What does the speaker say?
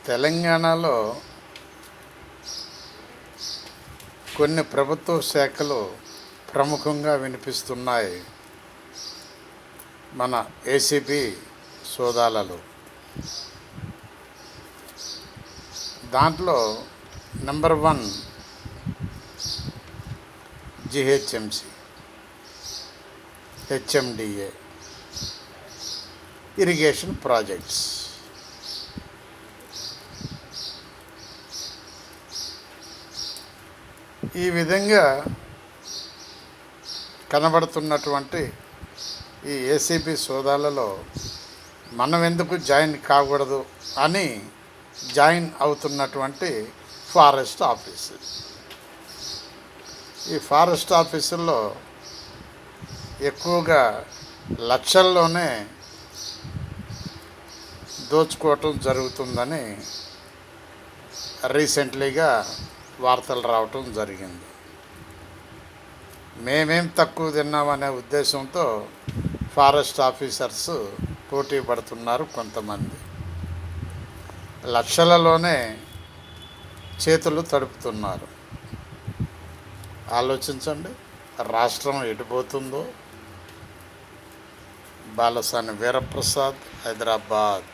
తెలంగాణలో కొన్ని ప్రభుత్వ శాఖలు ప్రముఖంగా వినిపిస్తున్నాయి. మన ఏసీబీ సోదాలలో దాంట్లో number 1 GHMC, HMDA, irrigation projects. ఈ విధంగా కనబడుతున్నటువంటి ఈ ఏసీబీ సోదాలలో మనం ఎందుకు జాయిన్ కాకూడదు అని జాయిన్ అవుతున్నటువంటి ఫారెస్ట్ ఆఫీసు. ఈ ఫారెస్ట్ ఆఫీసుల్లో ఎక్కువగా లక్షల్లోనే దోచుకోవటం జరుగుతుందని రీసెంట్లీగా వార్తలు రావటం జరిగింది. మేమేం తక్కువ తిన్నామనే ఉద్దేశంతో ఫారెస్ట్ ఆఫీసర్స్ పోటీ పడుతున్నారు. కొంతమంది లక్షలలోనే చేతులు తడుపుతున్నారు. ఆలోచించండి, రాష్ట్రం ఎటుపోతుందో. బాలసాని వీరప్రసాద్, హైదరాబాద్.